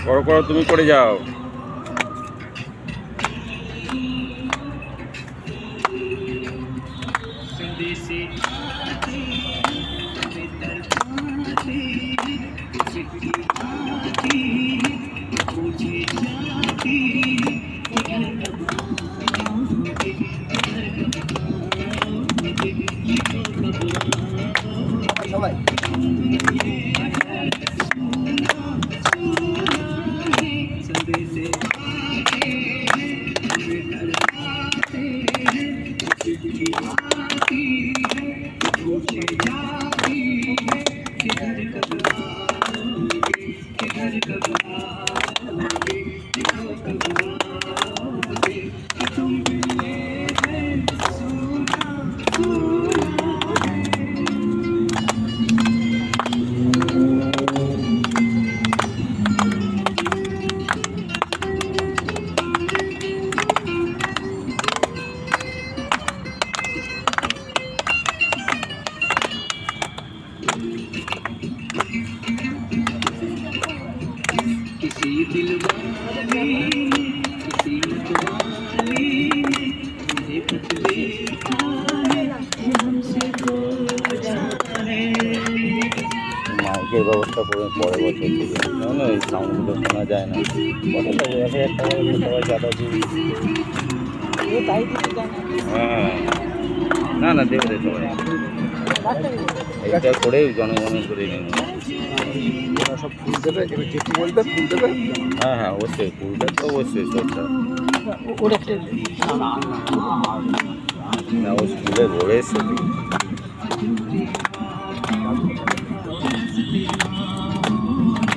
করো করো, তুমি করে যাও। সবাই মাইকের ব্যবস্থা করে পরে বছর থেকে কেন এই সাউন্ডগুলো শোনা যায় না। কথাটা বোঝা একটা সবাই চাঁদা দিয়ে হ্যাঁ না না দেবে রে সবাই এটা করে জনগণের করে নেব। সব ফুল দেবে যেটি বলবে ফুল দেবে। হ্যাঁ হ্যাঁ অবশ্যই ফুলটা তো অবশ্যই সবটা না ও স্কুলে ঘুরে এসছে।